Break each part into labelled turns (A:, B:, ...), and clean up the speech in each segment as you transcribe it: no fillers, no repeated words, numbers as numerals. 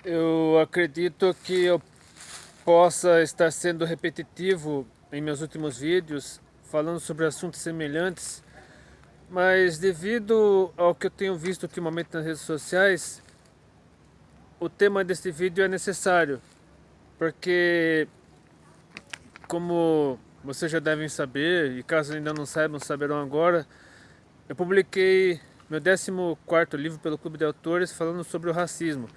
A: Eu acredito que eu possa estar sendo repetitivo em meus últimos vídeos, falando sobre assuntos semelhantes, mas devido ao que eu tenho visto ultimamente nas redes sociais, o tema deste vídeo é necessário, porque, como vocês já devem saber, e caso ainda não saibam, saberão agora, eu publiquei meu 14º livro pelo Clube de Autores falando sobre o racismo,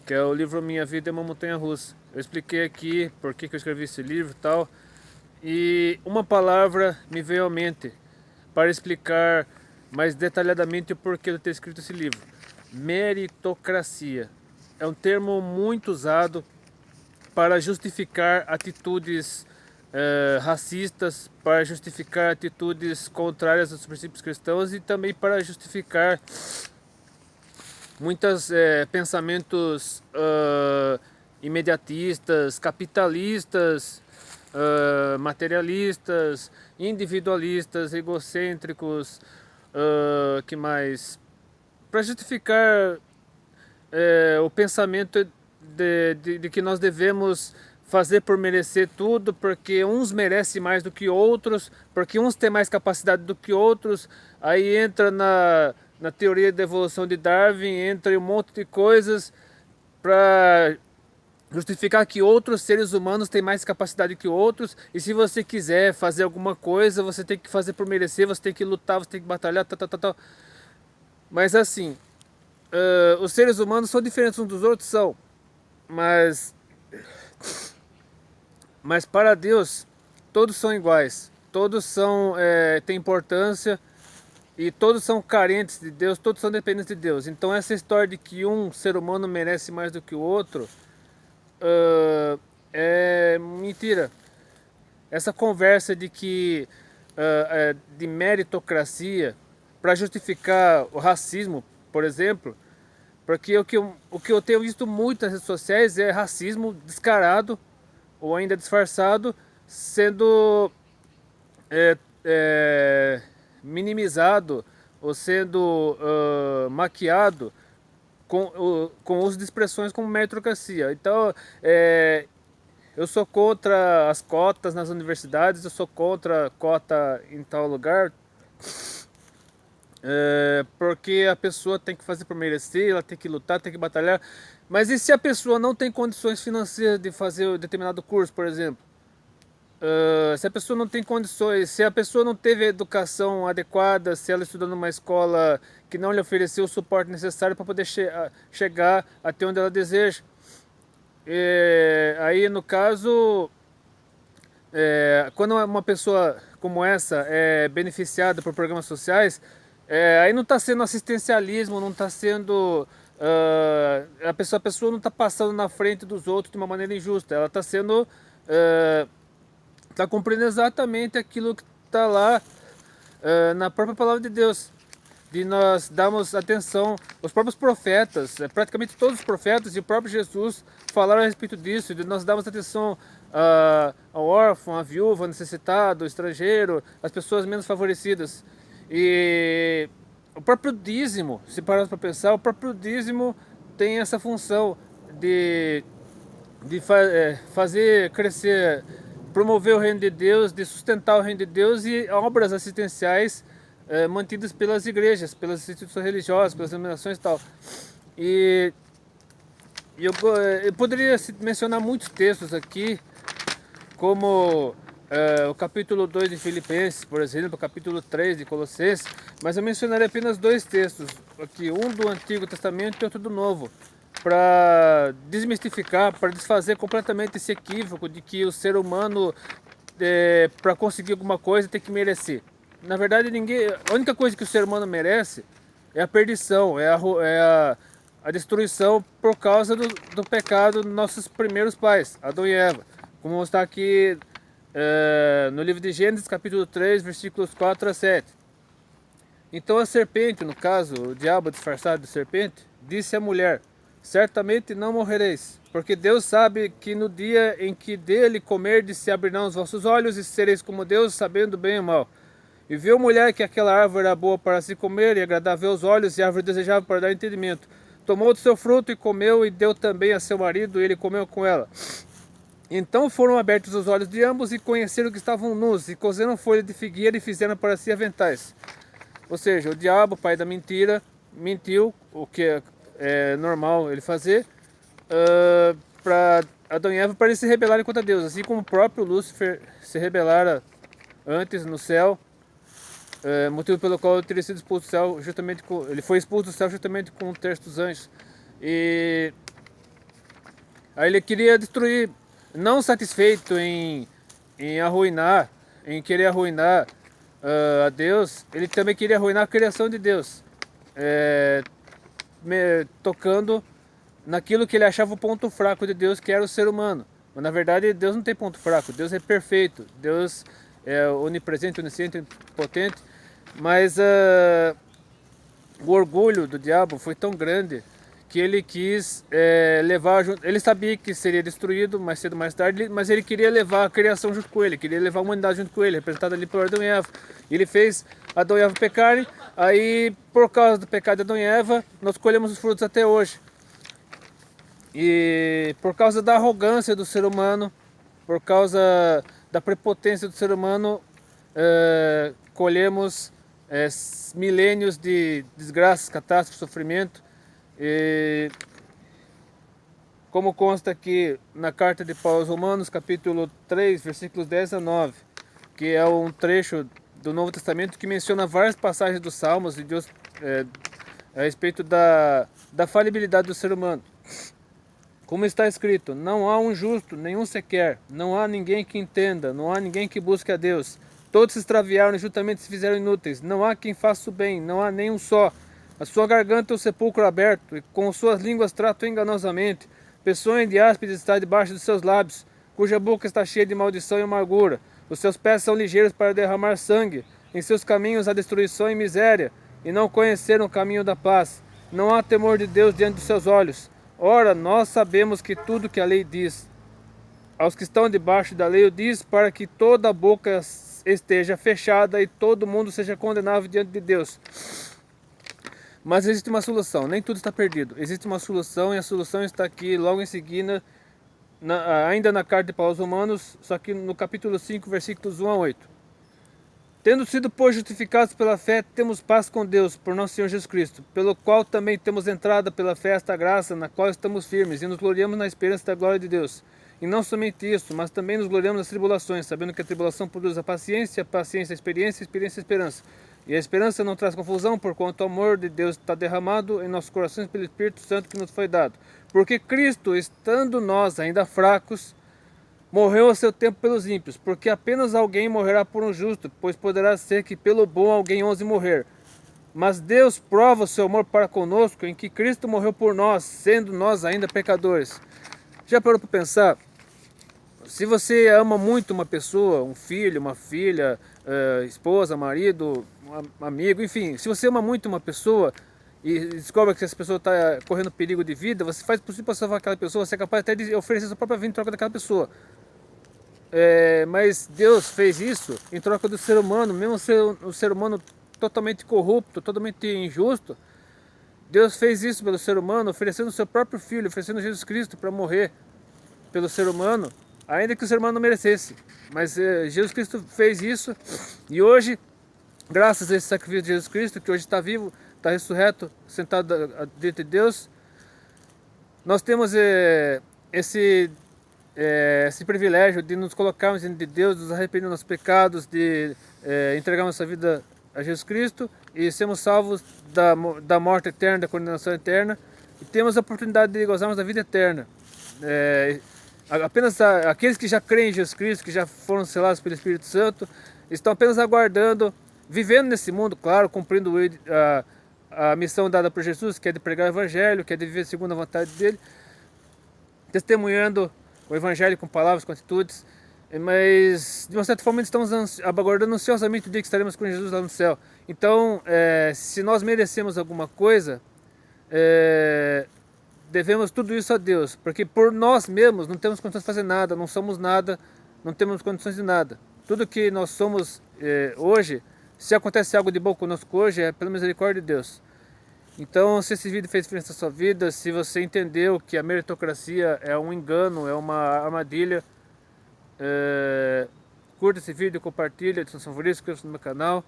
A: que é o livro Minha Vida é uma Montanha Russa. Eu expliquei aqui por que eu escrevi esse livro e tal, e uma palavra me veio à mente para explicar mais detalhadamente o porquê de ter escrito esse livro. Meritocracia. É um termo muito usado para justificar atitudes racistas, para justificar atitudes contrárias aos princípios cristãos e também para justificar muitos pensamentos imediatistas, capitalistas, materialistas, individualistas, egocêntricos, que mais? Para justificar o pensamento de que nós devemos fazer por merecer tudo, porque uns merecem mais do que outros, porque uns têm mais capacidade do que outros. Aí entra na teoria da evolução de Darwin, entra um monte de coisas para justificar que outros seres humanos têm mais capacidade que outros, e se você quiser fazer alguma coisa, você tem que fazer por merecer, você tem que lutar, você tem que batalhar, tal, tal, tal, tal. Mas assim, os seres humanos são diferentes uns dos outros, são, mas para Deus todos são iguais, todos têm importância e todos são carentes de Deus, todos são dependentes de Deus. Então essa história de que um ser humano merece mais do que o outro é mentira. Essa conversa de que de meritocracia para justificar o racismo, por exemplo, porque o que eu tenho visto muito nas redes sociais é racismo descarado ou ainda disfarçado sendo minimizado ou sendo maquiado com uso de expressões como meritocracia. Então, eu sou contra as cotas nas universidades, eu sou contra a cota em tal lugar, porque a pessoa tem que fazer por merecer, ela tem que lutar, tem que batalhar. Mas e se a pessoa não tem condições financeiras de fazer um determinado curso, por exemplo? Se a pessoa não tem condições, se a pessoa não teve a educação adequada, se ela estudou numa escola que não lhe ofereceu o suporte necessário para poder chegar até onde ela deseja. Aí no caso, quando uma pessoa como essa é beneficiada por programas sociais, aí não está sendo assistencialismo, não está sendo a pessoa não está passando na frente dos outros de uma maneira injusta, ela está sendo está cumprindo exatamente aquilo que está lá na própria palavra de Deus, de nós darmos atenção. Os próprios profetas, praticamente todos os profetas e o próprio Jesus falaram a respeito disso, de nós darmos atenção ao órfão, à viúva, ao necessitado, ao estrangeiro, às pessoas menos favorecidas. E o próprio dízimo, se pararmos para pensar, o próprio dízimo tem essa função de fazer crescer, promover o reino de Deus, de sustentar o reino de Deus e obras assistenciais mantidas pelas igrejas, pelas instituições religiosas, pelas denominações e tal. E eu poderia mencionar muitos textos aqui, como o capítulo 2 de Filipenses, por exemplo, o capítulo 3 de Colossenses, mas eu mencionarei apenas dois textos aqui, um do Antigo Testamento e outro do Novo, para desmistificar, para desfazer completamente esse equívoco de que o ser humano, para conseguir alguma coisa, tem que merecer. Na verdade, a única coisa que o ser humano merece é a perdição, a destruição por causa do pecado dos nossos primeiros pais, Adão e Eva. Como está aqui no livro de Gênesis, capítulo 3, versículos 4 a 7. Então a serpente, no caso, o diabo disfarçado de serpente, disse à mulher: certamente não morrereis, porque Deus sabe que no dia em que dele comerdes se abrirão os vossos olhos e sereis como Deus, sabendo bem e mal. E viu a mulher que aquela árvore era boa para se comer e agradável aos olhos, e árvore desejável para dar entendimento. tomou do seu fruto e comeu, e deu também a seu marido, e ele comeu com ela. Então foram abertos os olhos de ambos e conheceram que estavam nus, e cozeram folha de figueira e fizeram para si aventais. Ou seja, o diabo, pai da mentira, mentiu, o que é normal ele fazer, para Adão e Eva, para eles se rebelarem contra Deus, assim como o próprio Lúcifer se rebelara antes no céu, motivo pelo qual ele teria sido expulso do céu, ele foi expulso do céu justamente com um terço dos anjos. E aí ele queria destruir, não satisfeito em arruinar, em querer arruinar a Deus, ele também queria arruinar a criação de Deus, tocando naquilo que ele achava o ponto fraco de Deus, que era o ser humano. Mas na verdade Deus não tem ponto fraco, Deus é perfeito, Deus é onipresente, onisciente, potente, mas o orgulho do diabo foi tão grande que ele quis levar junto. Ele sabia que seria destruído mais cedo ou mais tarde, mas ele queria levar a criação junto com ele, queria levar a humanidade junto com ele, representada ali por Adão e Eva. Ele fez Adão e Eva pecarem, aí por causa do pecado de Adão e Eva, nós colhemos os frutos até hoje. E por causa da arrogância do ser humano, por causa da prepotência do ser humano, colhemos milênios de desgraças, catástrofes, sofrimento. E como consta aqui na carta de Paulo aos Romanos, capítulo 3, versículos 10 a 9, que é um trecho do Novo Testamento que menciona várias passagens dos Salmos de Deus a respeito da falibilidade do ser humano. Como está escrito: não há um justo, nenhum sequer, não há ninguém que entenda, não há ninguém que busque a Deus. Todos se extraviaram e juntamente se fizeram inúteis. Não há quem faça o bem, não há nenhum só. A sua garganta é o sepulcro aberto, e com suas línguas tratam enganosamente. Peçonha de áspides está debaixo dos seus lábios, cuja boca está cheia de maldição e amargura. Os seus pés são ligeiros para derramar sangue. Em seus caminhos há destruição e miséria, e não conheceram o caminho da paz. Não há temor de Deus diante dos seus olhos. Ora, nós sabemos que tudo que a lei diz aos que estão debaixo da lei o diz para que toda a boca esteja fechada e todo mundo seja condenável diante de Deus. Mas existe uma solução, nem tudo está perdido. Existe uma solução, e a solução está aqui logo em seguida, ainda na carta de Paulo aos Romanos, só que no capítulo 5, versículos 1 a 8. Tendo sido, pois, justificados pela fé, temos paz com Deus, por nosso Senhor Jesus Cristo, pelo qual também temos entrada pela fé esta graça, na qual estamos firmes, e nos gloriamos na esperança da glória de Deus. E não somente isso, mas também nos gloriamos nas tribulações, sabendo que a tribulação produz a paciência a experiência, a experiência a esperança. E a esperança não traz confusão, porquanto o amor de Deus está derramado em nossos corações pelo Espírito Santo que nos foi dado. Porque Cristo, estando nós ainda fracos, morreu a seu tempo pelos ímpios, porque apenas alguém morrerá por um justo, pois poderá ser que pelo bom alguém ouse morrer. Mas Deus prova o seu amor para conosco, em que Cristo morreu por nós, sendo nós ainda pecadores. Já parou para pensar? Se você ama muito uma pessoa, um filho, uma filha, esposa, marido, um amigo, enfim, se você ama muito uma pessoa e descobre que essa pessoa está correndo perigo de vida, você faz o possível para salvar aquela pessoa, você é capaz até de oferecer sua própria vida em troca daquela pessoa. Mas Deus fez isso em troca do ser humano, mesmo o ser humano totalmente corrupto, totalmente injusto. Deus fez isso pelo ser humano, oferecendo o seu próprio filho, oferecendo Jesus Cristo para morrer pelo ser humano, ainda que o ser humano não merecesse. Mas Jesus Cristo fez isso, e hoje, graças a esse sacrifício de Jesus Cristo, que hoje está vivo, está ressurreto, sentado diante de Deus, nós temos esse privilégio de nos colocarmos diante de Deus, nos arrepender dos nossos pecados, de entregar nossa vida a Jesus Cristo e sermos salvos da morte eterna, da condenação eterna, e temos a oportunidade de gozarmos da vida eterna. Apenas aqueles que já creem em Jesus Cristo, que já foram selados pelo Espírito Santo, estão apenas aguardando, vivendo nesse mundo, claro, cumprindo a missão dada por Jesus, que é de pregar o Evangelho, que é de viver segundo a vontade dele, testemunhando o Evangelho com palavras, com atitudes, mas de uma certa forma estamos aguardando ansiosamente o dia que estaremos com Jesus lá no céu. Então, se nós merecemos alguma coisa, devemos tudo isso a Deus, porque por nós mesmos não temos condições de fazer nada, não somos nada, não temos condições de nada. Tudo que nós somos hoje, se acontece algo de bom conosco hoje, é pela misericórdia de Deus. Então, se esse vídeo fez diferença na sua vida, se você entendeu que a meritocracia é um engano, é uma armadilha, curta esse vídeo, compartilha, adicione seus favoritos, inscreva-se no meu canal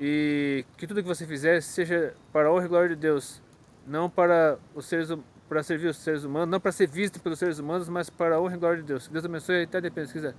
A: e que tudo que você fizer seja para a honra e glória de Deus, não para os seres, para servir os seres humanos, não para ser visto pelos seres humanos, mas para a honra e glória de Deus. Deus abençoe e até depois, se quiser.